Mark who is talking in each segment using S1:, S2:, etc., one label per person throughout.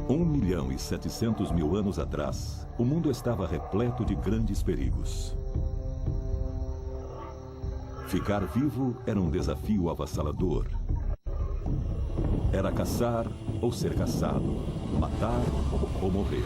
S1: 1.700.000 anos atrás, o mundo estava repleto de grandes perigos. Ficar vivo era um desafio avassalador. Era caçar ou ser caçado, matar ou morrer.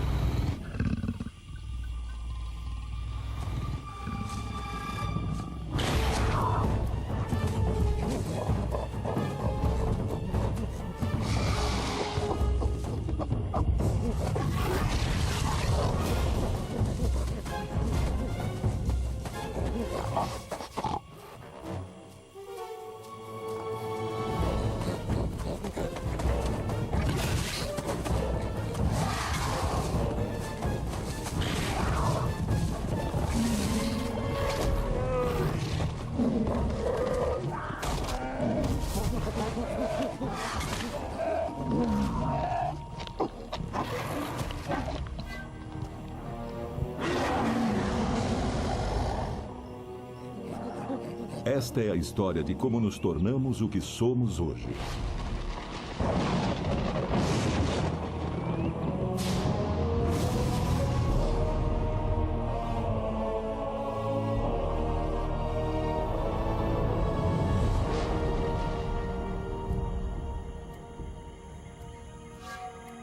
S1: Esta é a história de como nos tornamos o que somos hoje.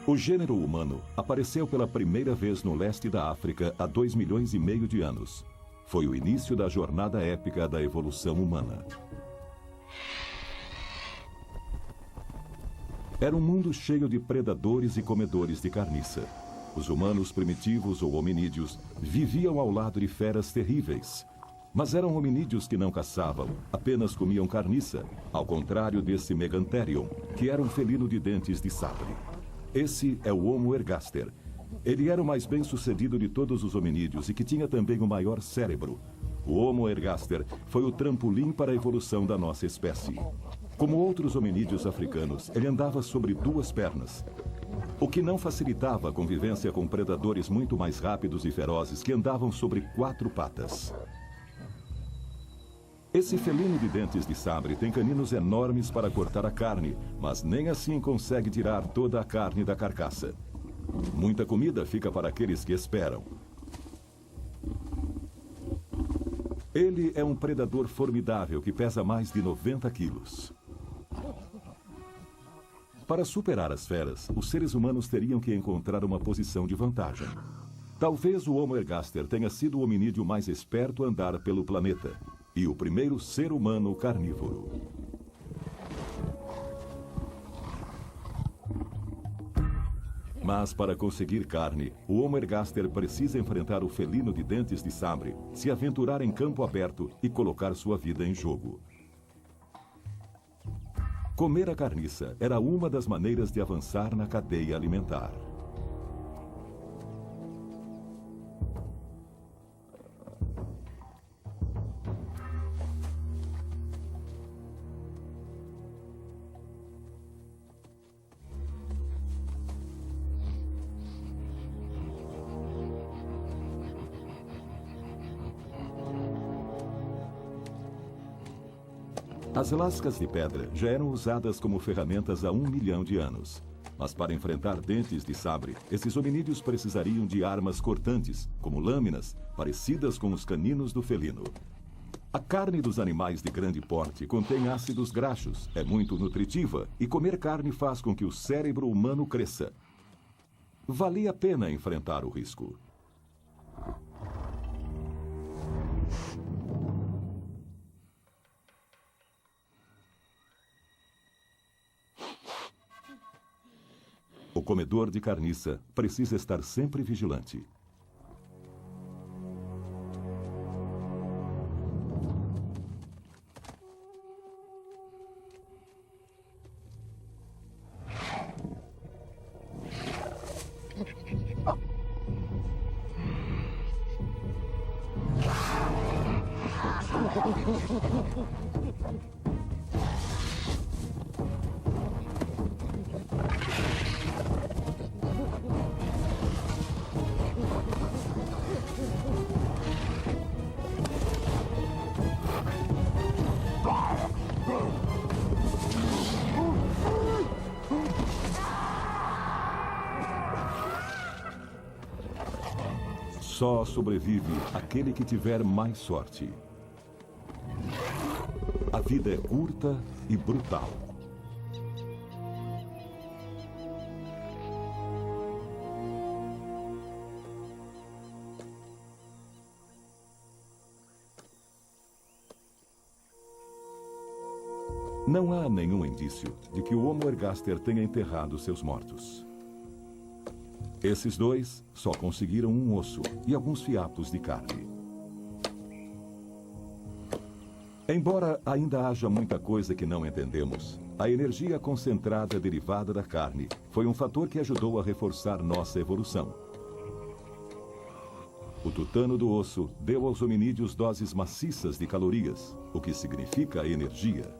S1: O gênero humano apareceu pela primeira vez no leste da África há 2,5 milhões de anos. Foi o início da jornada épica da evolução humana. Era um mundo cheio de predadores e comedores de carniça. Os humanos primitivos ou hominídeos viviam ao lado de feras terríveis. Mas eram hominídeos que não caçavam, apenas comiam carniça, ao contrário desse Megantherium, que era um felino de dentes de sabre. Esse é o Homo ergaster. Ele era o mais bem-sucedido de todos os hominídeos e que tinha também o maior cérebro. O Homo ergaster foi o trampolim para a evolução da nossa espécie. Como outros hominídeos africanos, ele andava sobre 2 pernas, o que não facilitava a convivência com predadores muito mais rápidos e ferozes que andavam sobre 4 patas. Esse felino de dentes de sabre tem caninos enormes para cortar a carne, mas nem assim consegue tirar toda a carne da carcaça. Muita comida fica para aqueles que esperam. Ele é um predador formidável que pesa mais de 90 quilos. Para superar as feras, os seres humanos teriam que encontrar uma posição de vantagem. Talvez o Homo ergaster tenha sido o hominídeo mais esperto a andar pelo planeta e o primeiro ser humano carnívoro. Mas para conseguir carne, o Homo ergaster precisa enfrentar o felino de dentes de sabre, se aventurar em campo aberto e colocar sua vida em jogo. Comer a carniça era uma das maneiras de avançar na cadeia alimentar. As lascas de pedra já eram usadas como ferramentas há 1 milhão de anos. Mas para enfrentar dentes de sabre, esses hominídeos precisariam de armas cortantes, como lâminas, parecidas com os caninos do felino. A carne dos animais de grande porte contém ácidos graxos, é muito nutritiva e comer carne faz com que o cérebro humano cresça. Valia a pena enfrentar o risco. O comedor de carniça precisa estar sempre vigilante. Só sobrevive aquele que tiver mais sorte. A vida é curta e brutal. Não há nenhum indício de que o Homo ergaster tenha enterrado seus mortos. Esses dois só conseguiram um osso e alguns fiapos de carne. Embora ainda haja muita coisa que não entendemos, a energia concentrada derivada da carne foi um fator que ajudou a reforçar nossa evolução. O tutano do osso deu aos hominídeos doses maciças de calorias, o que significa energia.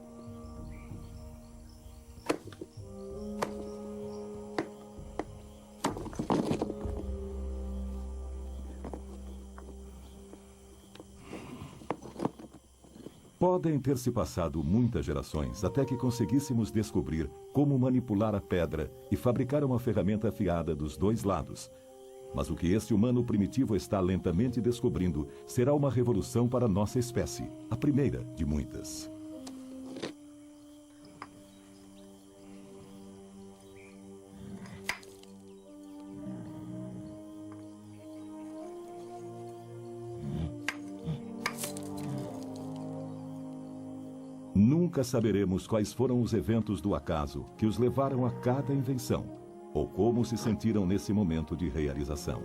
S1: Podem ter se passado muitas gerações até que conseguíssemos descobrir como manipular a pedra e fabricar uma ferramenta afiada dos dois lados. Mas o que este humano primitivo está lentamente descobrindo será uma revolução para nossa espécie, a primeira de muitas. Nunca saberemos quais foram os eventos do acaso que os levaram a cada invenção, ou como se sentiram nesse momento de realização.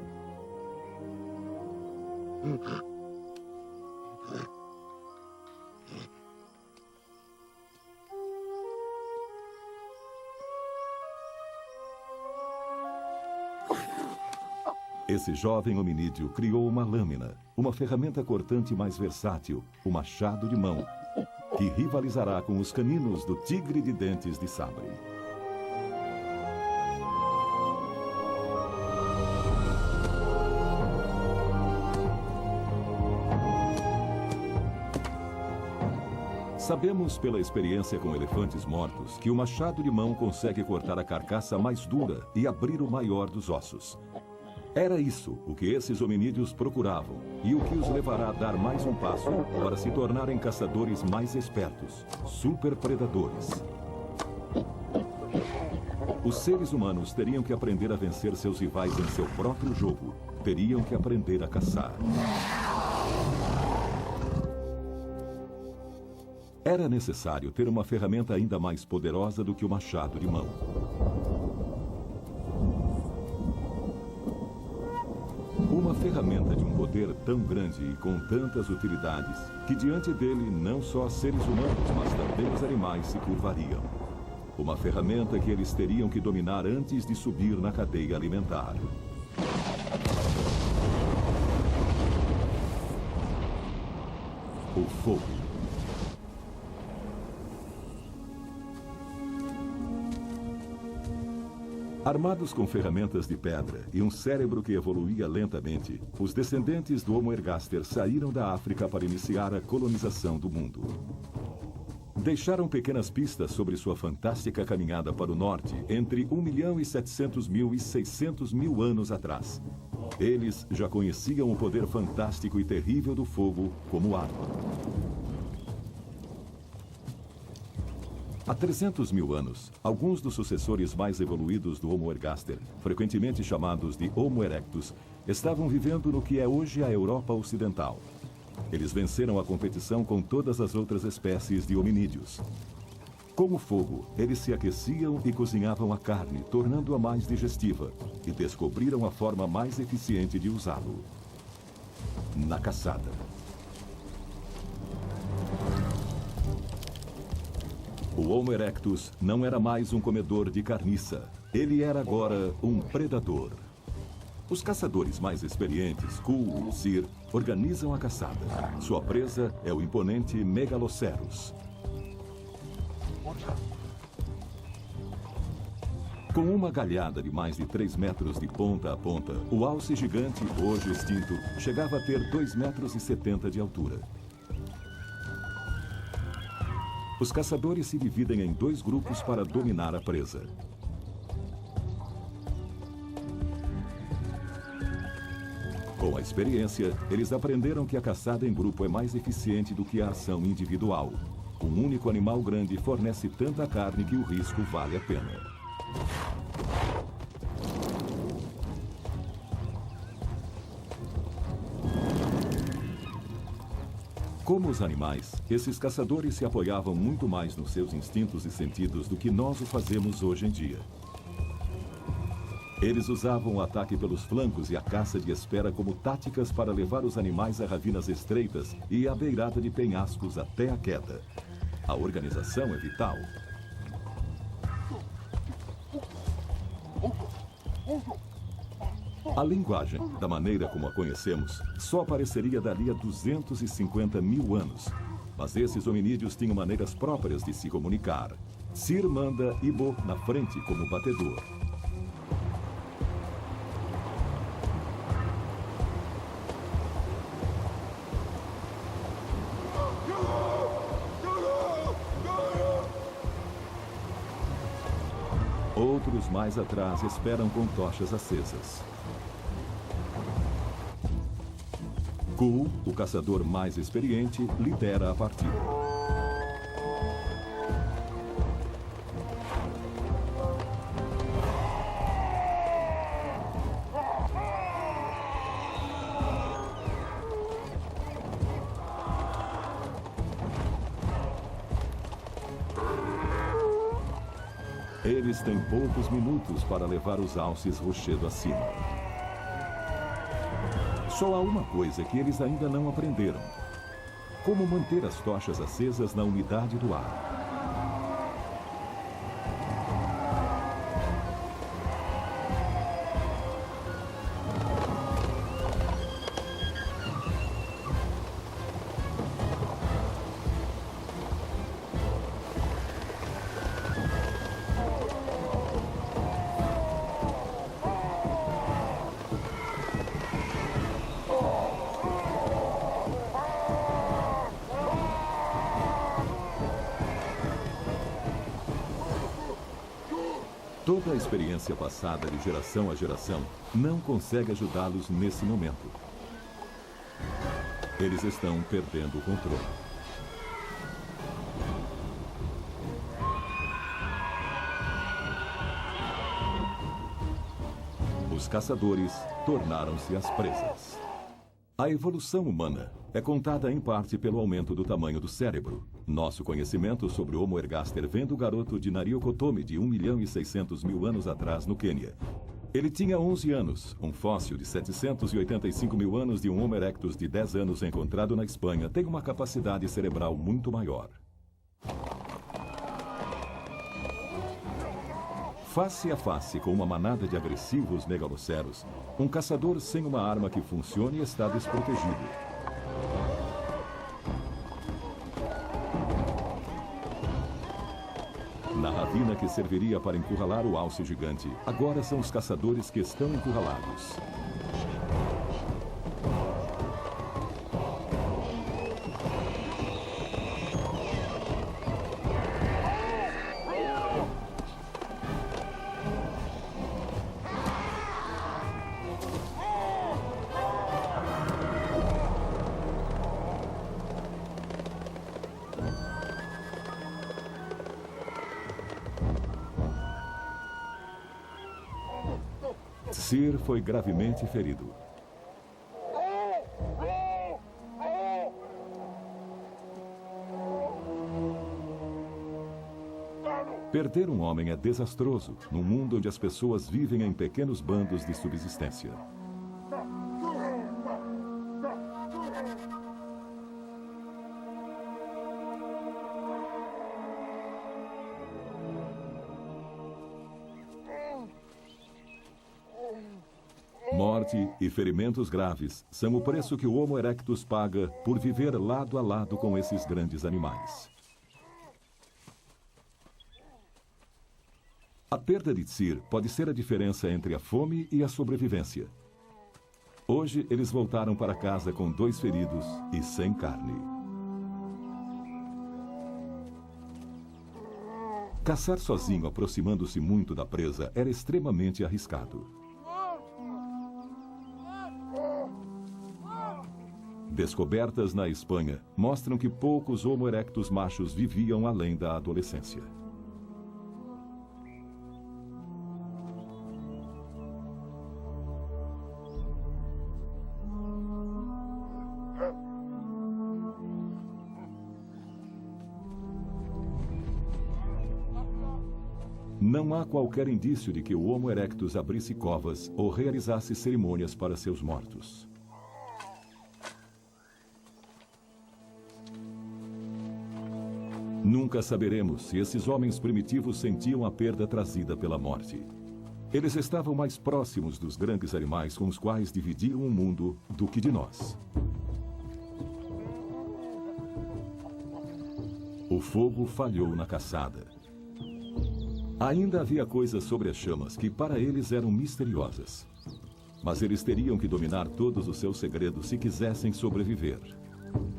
S1: Esse jovem hominídeo criou uma lâmina, uma ferramenta cortante mais versátil, o machado de mão, que rivalizará com os caninos do tigre de dentes de sabre. Sabemos pela experiência com elefantes mortos que o machado de mão consegue cortar a carcaça mais dura e abrir o maior dos ossos. Era isso o que esses hominídeos procuravam e o que os levará a dar mais um passo para se tornarem caçadores mais espertos, superpredadores. Os seres humanos teriam que aprender a vencer seus rivais em seu próprio jogo. Teriam que aprender a caçar. Era necessário ter uma ferramenta ainda mais poderosa do que o machado de mão. Uma ferramenta de um poder tão grande e com tantas utilidades, que diante dele não só seres humanos, mas também os animais se curvariam. Uma ferramenta que eles teriam que dominar antes de subir na cadeia alimentar. O fogo. Armados com ferramentas de pedra e um cérebro que evoluía lentamente, os descendentes do Homo ergaster saíram da África para iniciar a colonização do mundo. Deixaram pequenas pistas sobre sua fantástica caminhada para o norte entre 1.700.000 e 600.000 anos atrás. Eles já conheciam o poder fantástico e terrível do fogo como arma. Há 300.000 anos, alguns dos sucessores mais evoluídos do Homo ergaster, frequentemente chamados de Homo erectus, estavam vivendo no que é hoje a Europa Ocidental. Eles venceram a competição com todas as outras espécies de hominídeos. Com o fogo, eles se aqueciam e cozinhavam a carne, tornando-a mais digestiva, e descobriram a forma mais eficiente de usá-lo: na caçada. O Homo erectus não era mais um comedor de carniça. Ele era agora um predador. Os caçadores mais experientes, Kuhl e Sir, organizam a caçada. Sua presa é o imponente Megaloceros. Com uma galhada de mais de 3 metros de ponta a ponta, o alce gigante, hoje extinto, chegava a ter 2,70 metros de altura. Os caçadores se dividem em 2 grupos para dominar a presa. Com a experiência, eles aprenderam que a caçada em grupo é mais eficiente do que a ação individual. Um único animal grande fornece tanta carne que o risco vale a pena. Como os animais, esses caçadores se apoiavam muito mais nos seus instintos e sentidos do que nós o fazemos hoje em dia. Eles usavam o ataque pelos flancos e a caça de espera como táticas para levar os animais a ravinas estreitas e à beirada de penhascos até a queda. A organização é vital. A linguagem, da maneira como a conhecemos, só apareceria dali a 250 mil anos. Mas esses hominídeos tinham maneiras próprias de se comunicar. Tsir manda Ibo na frente como batedor. Outros mais atrás esperam com tochas acesas. Kul, o caçador mais experiente, lidera a partida. Eles têm poucos minutos para levar os alces rochedo acima. Só há uma coisa que eles ainda não aprenderam: como manter as tochas acesas na umidade do ar. Toda a experiência passada de geração a geração não consegue ajudá-los nesse momento. Eles estão perdendo o controle. Os caçadores tornaram-se as presas. A evolução humana é contada em parte pelo aumento do tamanho do cérebro. Nosso conhecimento sobre o Homo ergaster vem do garoto de Nariokotome de 1.600.000 anos atrás no Quênia. Ele tinha 11 anos. Um fóssil de 785 mil anos de um Homo erectus de 10 anos encontrado na Espanha tem uma capacidade cerebral muito maior. Face a face com uma manada de agressivos megaloceros, um caçador sem uma arma que funcione está desprotegido. Na ravina que serviria para encurralar o alce gigante, agora são os caçadores que estão encurralados. Tsir foi gravemente ferido. Perder um homem é desastroso num mundo onde as pessoas vivem em pequenos bandos de subsistência. Morte e ferimentos graves são o preço que o Homo erectus paga por viver lado a lado com esses grandes animais. A perda de Tsir pode ser a diferença entre a fome e a sobrevivência. Hoje, eles voltaram para casa com 2 feridos e sem carne. Caçar sozinho, aproximando-se muito da presa, era extremamente arriscado. Descobertas na Espanha mostram que poucos Homo erectus machos viviam além da adolescência. Não há qualquer indício de que o Homo erectus abrisse covas ou realizasse cerimônias para seus mortos. Nunca saberemos se esses homens primitivos sentiam a perda trazida pela morte. Eles estavam mais próximos dos grandes animais com os quais dividiam o mundo do que de nós. O fogo falhou na caçada. Ainda havia coisas sobre as chamas que para eles eram misteriosas. Mas eles teriam que dominar todos os seus segredos se quisessem sobreviver.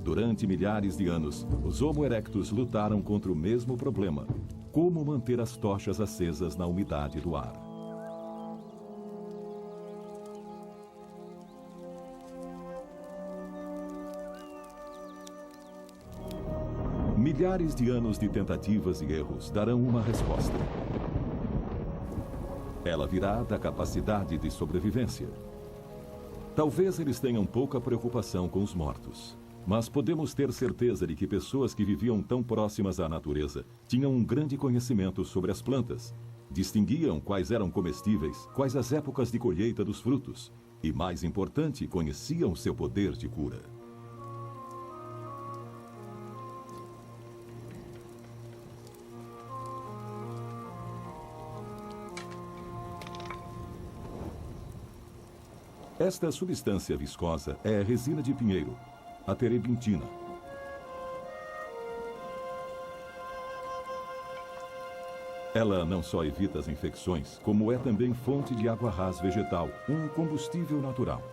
S1: Durante milhares de anos, os Homo erectus lutaram contra o mesmo problema: como manter as tochas acesas na umidade do ar. Milhares de anos de tentativas e erros darão uma resposta. Ela virá da capacidade de sobrevivência. Talvez eles tenham pouca preocupação com os mortos. Mas podemos ter certeza de que pessoas que viviam tão próximas à natureza tinham um grande conhecimento sobre as plantas, distinguiam quais eram comestíveis, quais as épocas de colheita dos frutos e, mais importante, conheciam seu poder de cura. Esta substância viscosa é a resina de pinheiro, a terebintina. Ela não só evita as infecções, como é também fonte de água-ras vegetal, um combustível natural.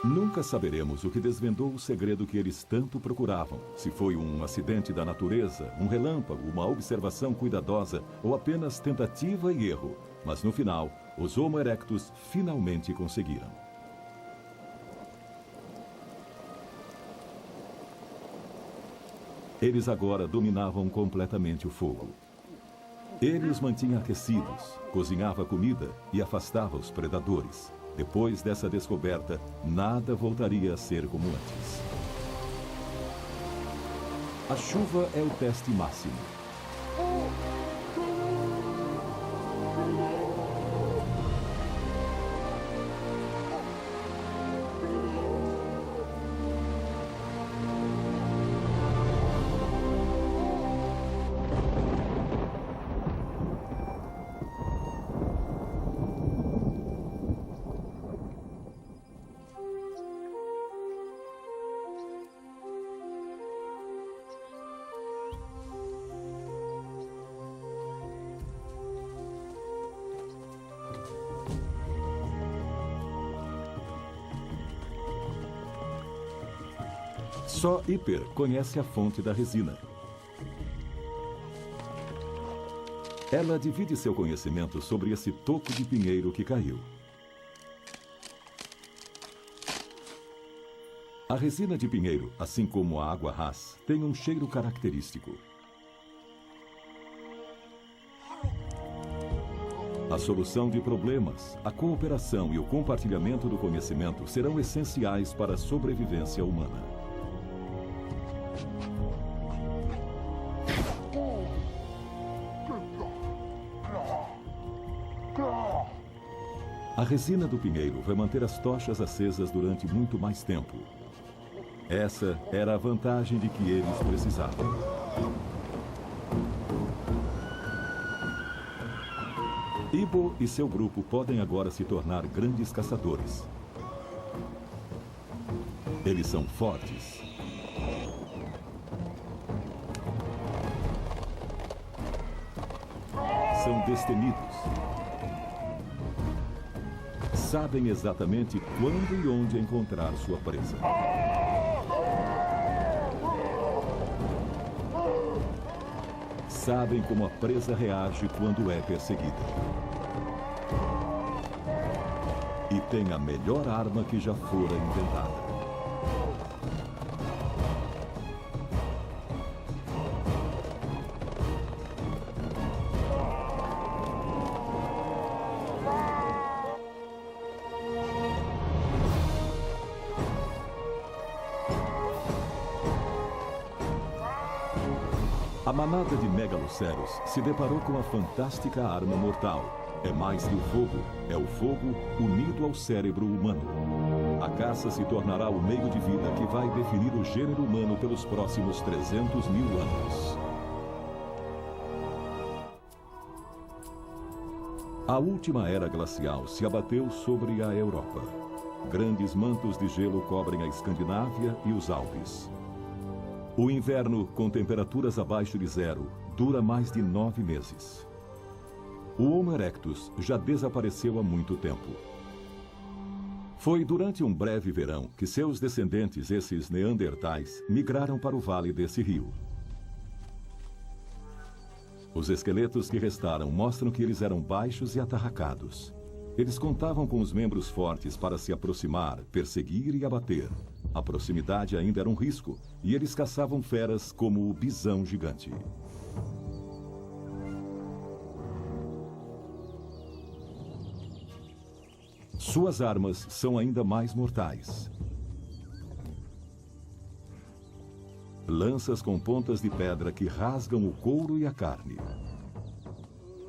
S1: Nunca saberemos o que desvendou o segredo que eles tanto procuravam. Se foi um acidente da natureza, um relâmpago, uma observação cuidadosa ou apenas tentativa e erro. Mas no final, os Homo erectus finalmente conseguiram. Eles agora dominavam completamente o fogo. Ele os mantinha aquecidos, cozinhava comida e afastava os predadores. Depois dessa descoberta, nada voltaria a ser como antes. A chuva é o teste máximo. Só Hiper conhece a fonte da resina. Ela divide seu conhecimento sobre esse toco de pinheiro que caiu. A resina de pinheiro, assim como a água-ras, tem um cheiro característico. A solução de problemas, a cooperação e o compartilhamento do conhecimento serão essenciais para a sobrevivência humana. A resina do pinheiro vai manter as tochas acesas durante muito mais tempo. Essa era a vantagem de que eles precisavam. Ibo e seu grupo podem agora se tornar grandes caçadores. Eles são fortes. São destemidos. Sabem exatamente quando e onde encontrar sua presa. Sabem como a presa reage quando é perseguida. E tem a melhor arma que já fora inventada. A manada de megaloceros se deparou com a fantástica arma mortal. É mais que o fogo, é o fogo unido ao cérebro humano. A caça se tornará o meio de vida que vai definir o gênero humano pelos próximos 300 mil anos. A última era glacial se abateu sobre a Europa. Grandes mantos de gelo cobrem a Escandinávia e os Alpes. O inverno, com temperaturas abaixo de zero, dura mais de 9 meses. O Homo erectus já desapareceu há muito tempo. Foi durante um breve verão que seus descendentes, esses neandertais, migraram para o vale desse rio. Os esqueletos que restaram mostram que eles eram baixos e atarracados. Eles contavam com os membros fortes para se aproximar, perseguir e abater. A proximidade ainda era um risco, e eles caçavam feras como o bisão gigante. Suas armas são ainda mais mortais. Lanças com pontas de pedra que rasgam o couro e a carne.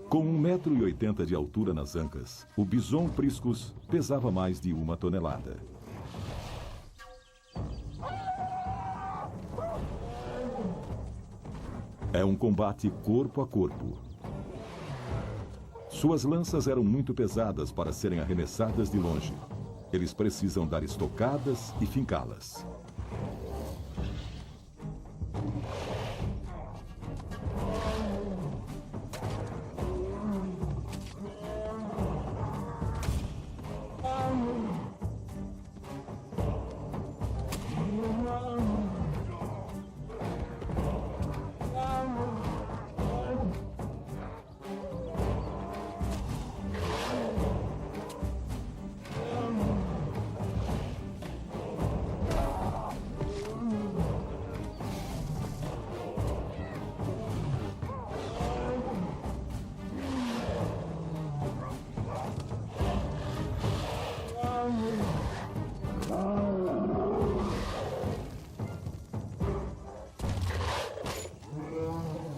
S1: Com 1,80 m de altura nas ancas, o bison priscus pesava mais de 1 tonelada. É um combate corpo a corpo. Suas lanças eram muito pesadas para serem arremessadas de longe. Eles precisam dar estocadas e fincá-las.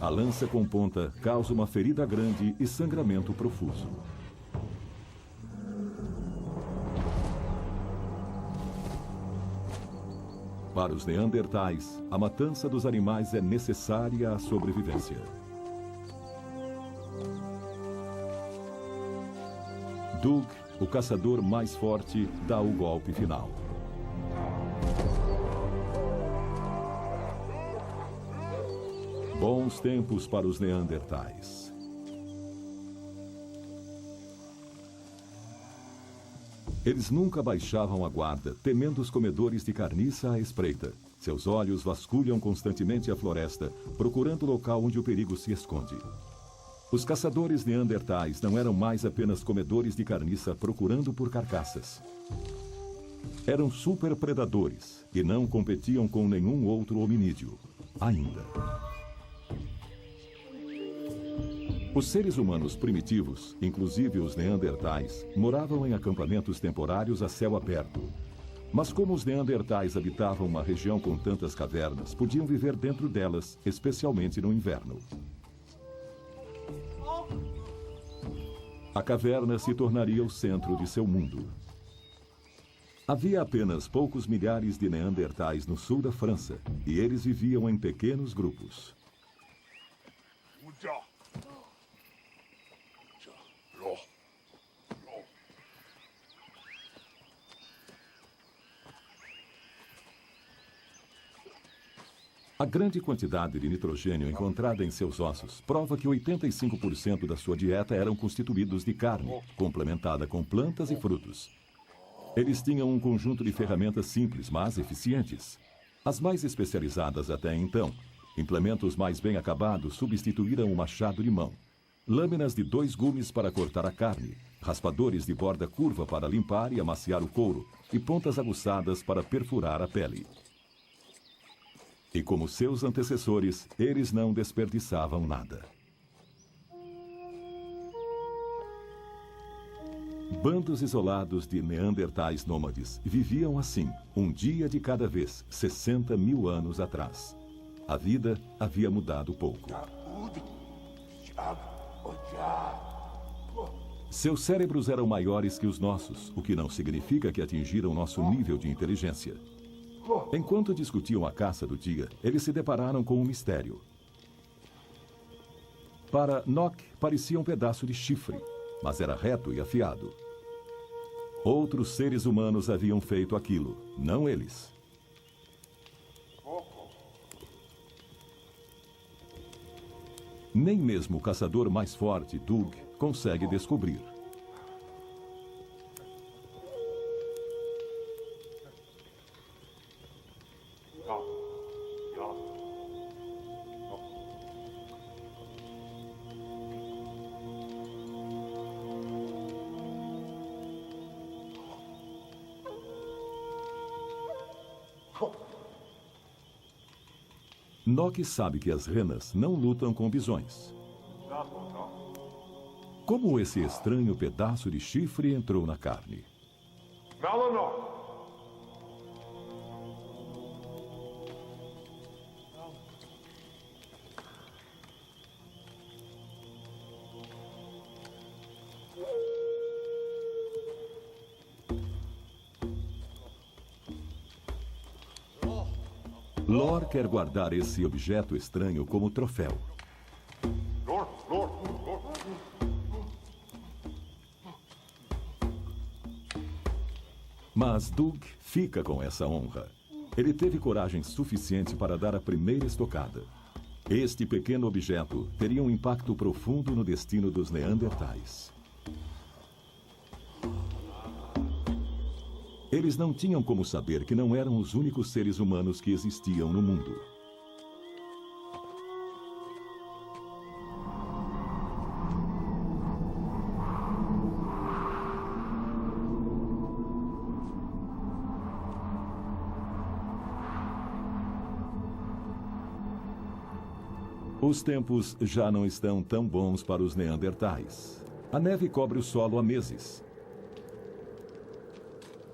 S1: A lança com ponta causa uma ferida grande e sangramento profuso. Para os neandertais, a matança dos animais é necessária à sobrevivência. Doug, o caçador mais forte, dá o golpe final. Bons tempos para os neandertais. Eles nunca baixavam a guarda, temendo os comedores de carniça à espreita. Seus olhos vasculham constantemente a floresta, procurando o local onde o perigo se esconde. Os caçadores neandertais não eram mais apenas comedores de carniça procurando por carcaças. Eram superpredadores e não competiam com nenhum outro hominídeo. Ainda. Os seres humanos primitivos, inclusive os neandertais, moravam em acampamentos temporários a céu aberto. Mas como os neandertais habitavam uma região com tantas cavernas, podiam viver dentro delas, especialmente no inverno. A caverna se tornaria o centro de seu mundo. Havia apenas poucos milhares de neandertais no sul da França, e eles viviam em pequenos grupos. A grande quantidade de nitrogênio encontrada em seus ossos prova que 85% da sua dieta eram constituídos de carne, complementada com plantas e frutos. Eles tinham um conjunto de ferramentas simples, mas eficientes. As mais especializadas até então, implementos mais bem acabados substituíram o machado de mão. Lâminas de 2 gumes para cortar a carne, raspadores de borda curva para limpar e amaciar o couro, e pontas aguçadas para perfurar a pele. E como seus antecessores, eles não desperdiçavam nada. Bandos isolados de neandertais nômades viviam assim, um dia de cada vez, 60 mil anos atrás. A vida havia mudado pouco. Seus cérebros eram maiores que os nossos, o que não significa que atingiram nosso nível de inteligência. Enquanto discutiam a caça do dia, eles se depararam com um mistério. Para Nock, parecia um pedaço de chifre, mas era reto e afiado. Outros seres humanos haviam feito aquilo, não eles. Nem mesmo o caçador mais forte, Doug, consegue descobrir. Nock sabe que as renas não lutam com bisões. Como esse estranho pedaço de chifre entrou na carne? Lor quer guardar esse objeto estranho como troféu. Mas Doug fica com essa honra. Ele teve coragem suficiente para dar a primeira estocada. Este pequeno objeto teria um impacto profundo no destino dos neandertais. Eles não tinham como saber que não eram os únicos seres humanos que existiam no mundo. Os tempos já não estão tão bons para os neandertais. A neve cobre o solo há meses.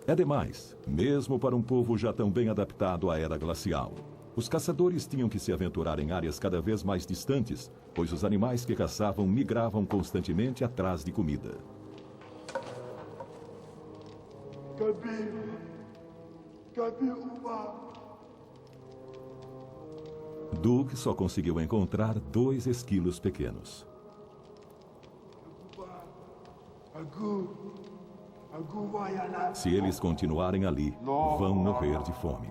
S1: É demais, mesmo para um povo já tão bem adaptado à era glacial. Os caçadores tinham que se aventurar em áreas cada vez mais distantes, pois os animais que caçavam migravam constantemente atrás de comida. Doug só conseguiu encontrar 2 esquilos pequenos. Se eles continuarem ali, vão morrer de fome.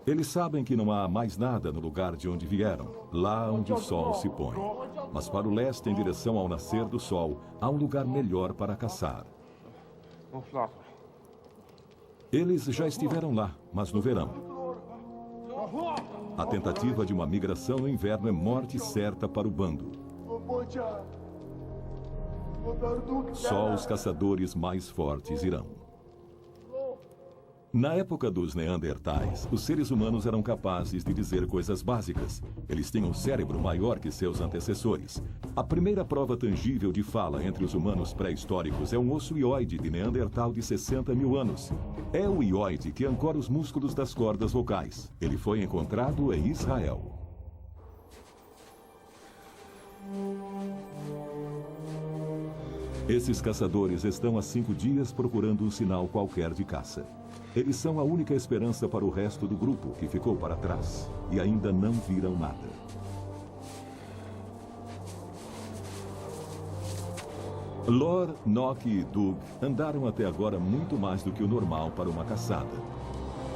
S1: Eles sabem que não há mais nada no lugar de onde vieram, lá onde o sol se põe. Mas para o leste, em direção ao nascer do sol, há um lugar melhor para caçar. Eles já estiveram lá, mas no verão. A tentativa de uma migração no inverno é morte certa para o bando. Só os caçadores mais fortes irão. Na época dos neandertais, os seres humanos eram capazes de dizer coisas básicas. Eles tinham um cérebro maior que seus antecessores. A primeira prova tangível de fala entre os humanos pré-históricos é um osso hioide de Neandertal de 60 mil anos. É o hioide que ancora os músculos das cordas vocais. Ele foi encontrado em Israel. Esses caçadores estão há 5 dias procurando um sinal qualquer de caça. Eles são a única esperança para o resto do grupo, que ficou para trás, e ainda não viram nada. Lor, Nock e Dug andaram até agora muito mais do que o normal para uma caçada.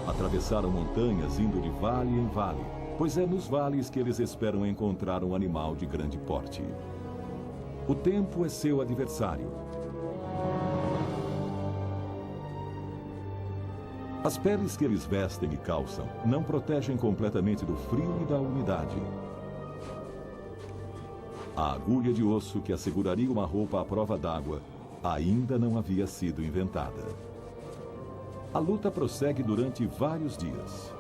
S1: Atravessaram montanhas indo de vale em vale, pois é nos vales que eles esperam encontrar um animal de grande porte. O tempo é seu adversário. As peles que eles vestem e calçam não protegem completamente do frio e da umidade. A agulha de osso que asseguraria uma roupa à prova d'água ainda não havia sido inventada. A luta prossegue durante vários dias.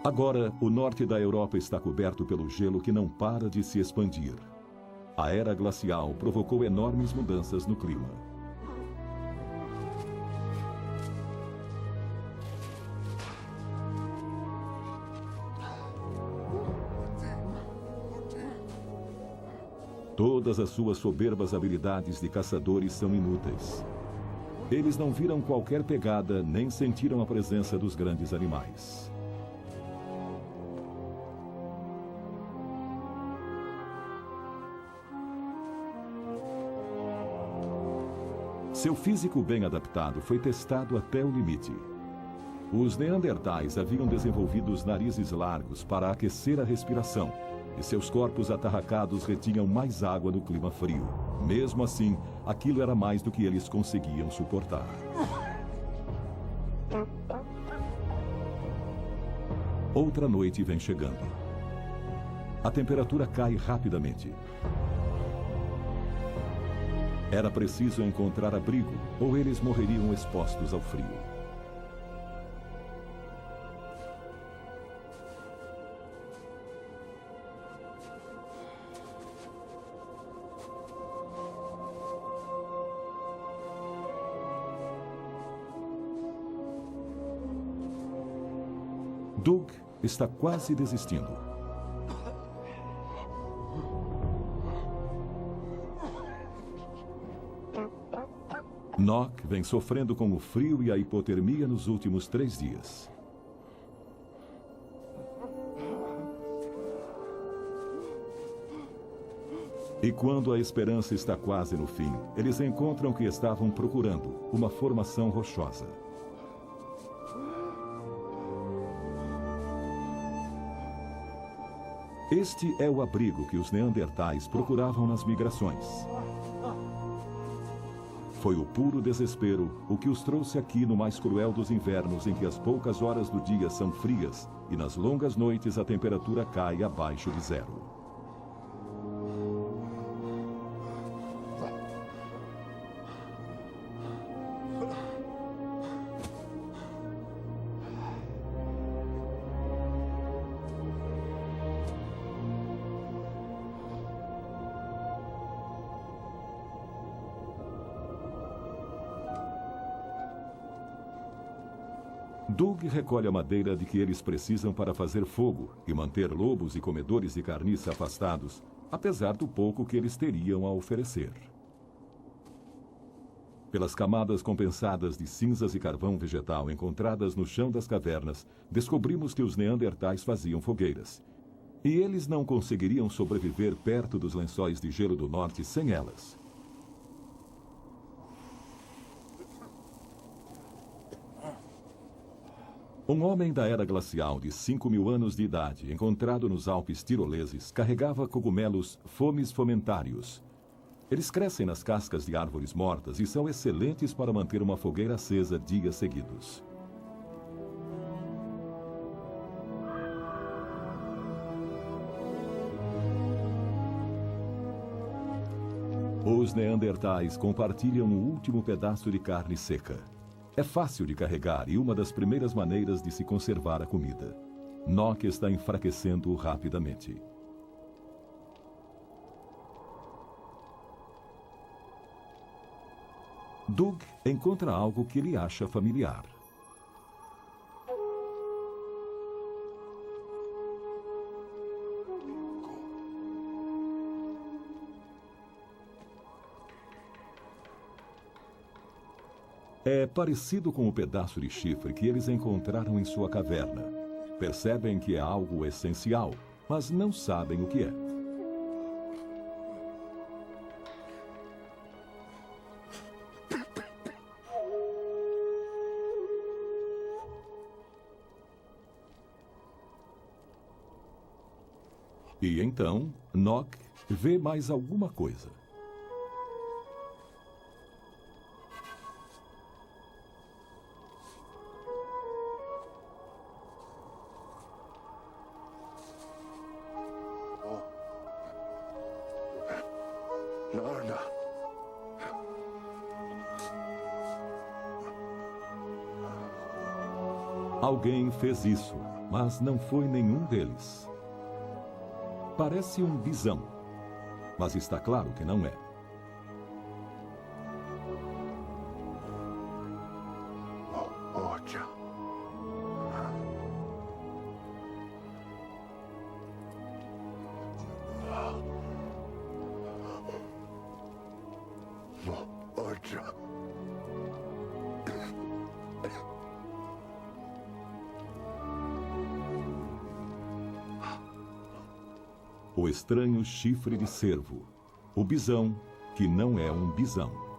S1: Agora, o norte da Europa está coberto pelo gelo que não para de se expandir. A era glacial provocou enormes mudanças no clima. Todas as suas soberbas habilidades de caçadores são inúteis. Eles não viram qualquer pegada, nem sentiram a presença dos grandes animais. Seu físico bem adaptado foi testado até o limite. Os neandertais haviam desenvolvido os narizes largos para aquecer a respiração, e seus corpos atarracados retinham mais água no clima frio. Mesmo assim, aquilo era mais do que eles conseguiam suportar. Outra noite vem chegando. A temperatura cai rapidamente. Era preciso encontrar abrigo, ou eles morreriam expostos ao frio. Dug está quase desistindo. Nock vem sofrendo com o frio e a hipotermia nos últimos 3 dias. E quando a esperança está quase no fim, eles encontram o que estavam procurando, uma formação rochosa. Este é o abrigo que os neandertais procuravam nas migrações. Foi o puro desespero o que os trouxe aqui no mais cruel dos invernos, em que as poucas horas do dia são frias e nas longas noites a temperatura cai abaixo de 0. Dug recolhe a madeira de que eles precisam para fazer fogo e manter lobos e comedores de carniça afastados, apesar do pouco que eles teriam a oferecer. Pelas camadas compensadas de cinzas e carvão vegetal encontradas no chão das cavernas, descobrimos que os neandertais faziam fogueiras. E eles não conseguiriam sobreviver perto dos lençóis de gelo do norte sem elas. Um homem da era glacial de 5.000 anos de idade, encontrado nos Alpes tiroleses, carregava cogumelos fomes fomentários. Eles crescem nas cascas de árvores mortas e são excelentes para manter uma fogueira acesa dias seguidos. Os neandertais compartilham o último pedaço de carne seca. É fácil de carregar e uma das primeiras maneiras de se conservar a comida. Nock está enfraquecendo rapidamente. Doug encontra algo que ele acha familiar. É parecido com o pedaço de chifre que eles encontraram em sua caverna. Percebem que é algo essencial, mas não sabem o que é. E então, Nock vê mais alguma coisa.
S2: Nada.
S1: Alguém fez isso, mas não foi nenhum deles. Parece um bisão, mas está claro que não é.
S2: Oja. Oja.
S1: O estranho chifre de cervo. O bisão, que não é um bisão.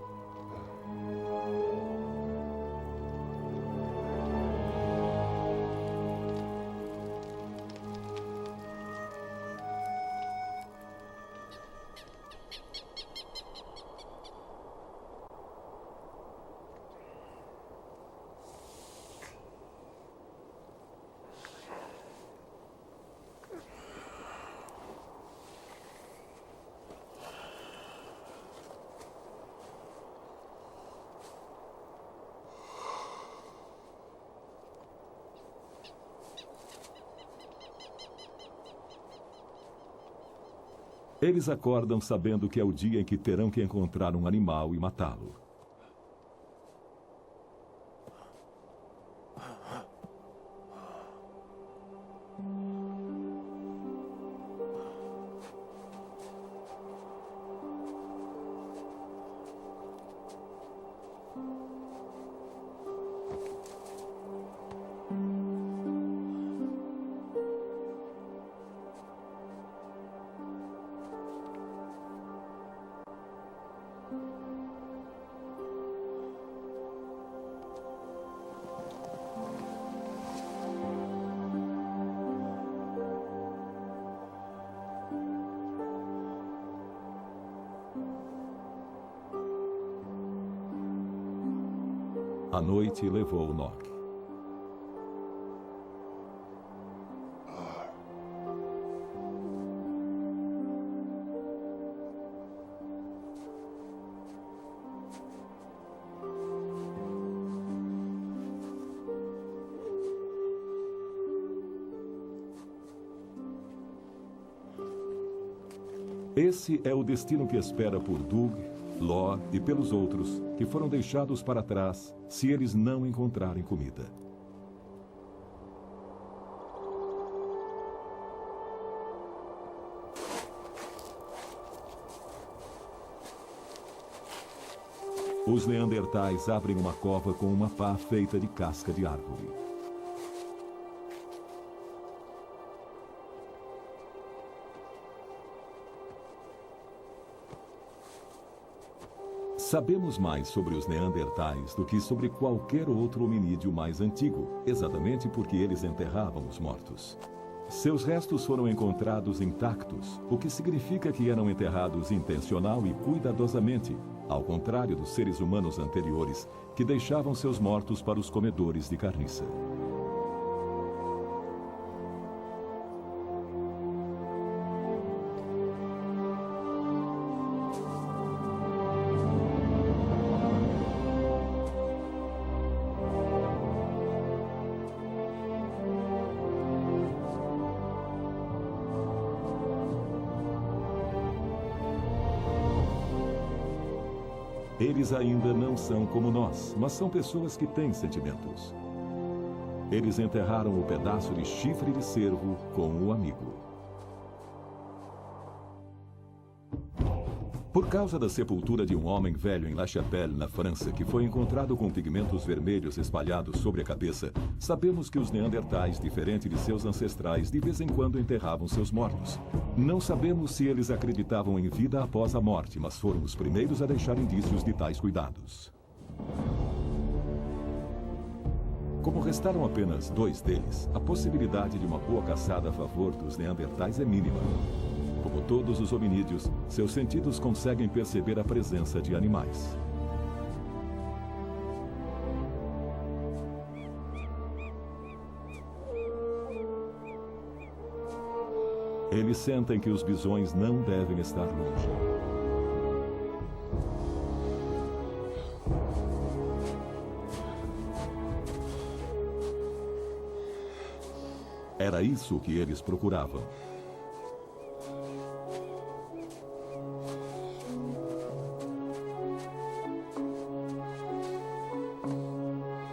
S1: Eles acordam sabendo que é o dia em que terão que encontrar um animal e matá-lo. A noite levou Nock. Esse é o destino que espera por Doug, Ló e pelos outros que foram deixados para trás se eles não encontrarem comida. Os neandertais abrem uma cova com uma pá feita de casca de árvore. Sabemos mais sobre os neandertais do que sobre qualquer outro hominídeo mais antigo, exatamente porque eles enterravam os mortos. Seus restos foram encontrados intactos, o que significa que eram enterrados intencional e cuidadosamente, ao contrário dos seres humanos anteriores, que deixavam seus mortos para os comedores de carniça. Eles ainda não são como nós, mas são pessoas que têm sentimentos. Eles enterraram o pedaço de chifre de cervo com o amigo. Por causa da sepultura de um homem velho em La Chapelle, na França, que foi encontrado com pigmentos vermelhos espalhados sobre a cabeça, sabemos que os neandertais, diferente de seus ancestrais, de vez em quando enterravam seus mortos. Não sabemos se eles acreditavam em vida após a morte, mas foram os primeiros a deixar indícios de tais cuidados. Como restaram apenas 2 deles, a possibilidade de uma boa caçada a favor dos neandertais é mínima. Como todos os hominídeos, seus sentidos conseguem perceber a presença de animais. Eles sentem que os bisões não devem estar longe. Era isso que eles procuravam.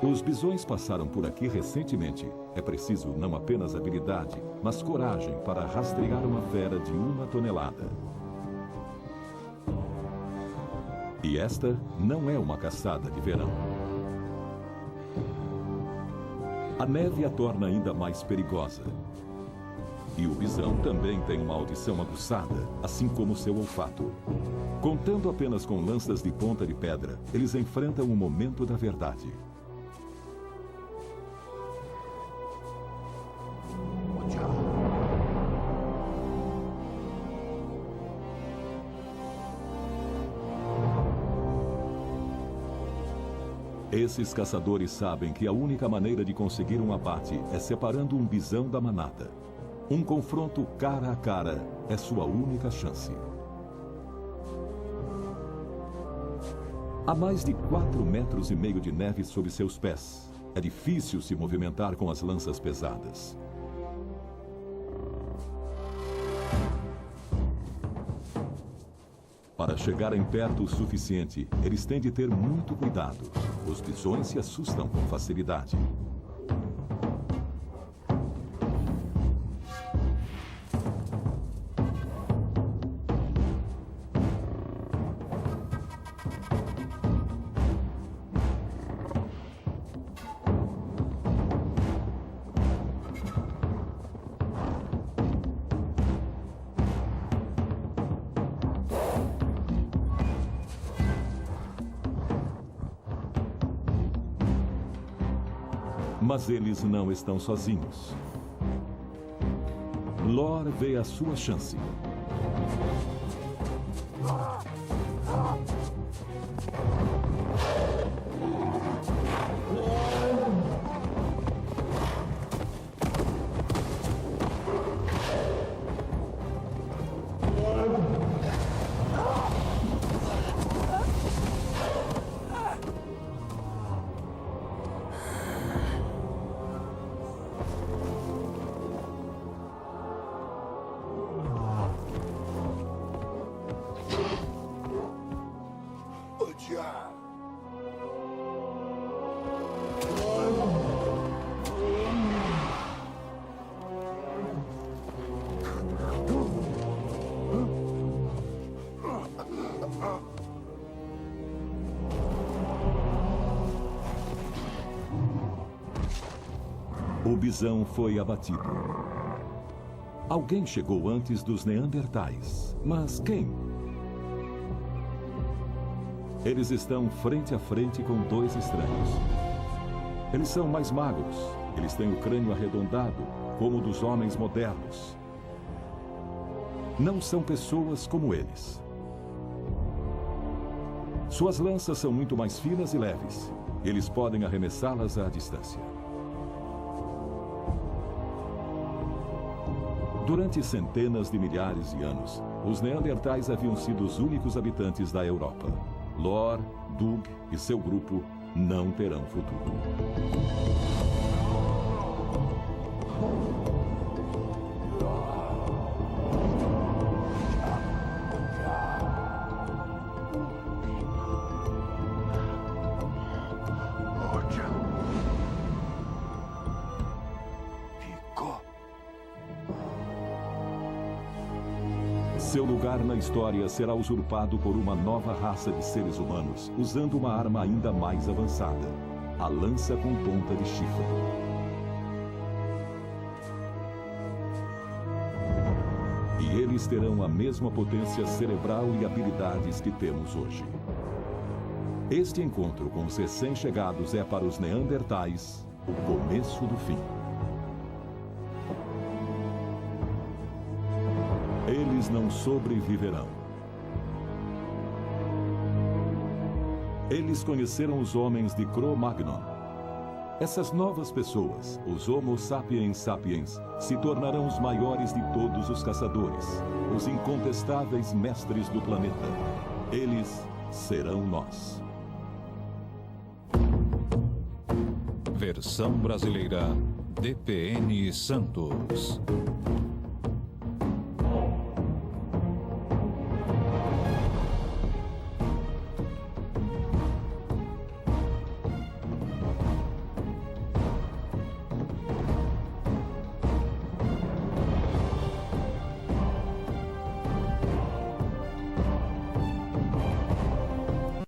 S1: Os bisões passaram por aqui recentemente. É preciso não apenas habilidade, mas coragem para rastrear uma fera de 1 tonelada. E esta não é uma caçada de verão. A neve a torna ainda mais perigosa. E o bisão também tem uma audição aguçada, assim como seu olfato. Contando apenas com lanças de ponta de pedra, eles enfrentam o momento da verdade. Esses caçadores sabem que a única maneira de conseguir um abate é separando um bisão da manada. Um confronto cara a cara é sua única chance. Há mais de 4,5 metros de neve sob seus pés. É difícil se movimentar com as lanças pesadas. Para chegarem perto o suficiente, eles têm de ter muito cuidado. Os bisões se assustam com facilidade. Mas eles não estão sozinhos. Lor vê a sua chance. O bisão foi abatido. Alguém chegou antes dos neandertais. Mas quem? Eles estão frente a frente com 2 estranhos. Eles são mais magros. Eles têm o crânio arredondado, como o dos homens modernos. Não são pessoas como eles. Suas lanças são muito mais finas e leves. Eles podem arremessá-las à distância. Durante centenas de milhares de anos, os neandertais haviam sido os únicos habitantes da Europa. Lor, Doug e seu grupo não terão futuro. Seu lugar na história será usurpado por uma nova raça de seres humanos, usando uma arma ainda mais avançada, a lança com ponta de chifre. E eles terão a mesma potência cerebral e habilidades que temos hoje. Este encontro com os recém-chegados é para os Neandertais o começo do fim. Eles não sobreviverão. Eles conheceram os homens de Cro-Magnon. Essas novas pessoas, os Homo sapiens sapiens, se tornarão os maiores de todos os caçadores, os incontestáveis mestres do planeta. Eles serão nós.
S3: Versão brasileira, DPN Santos.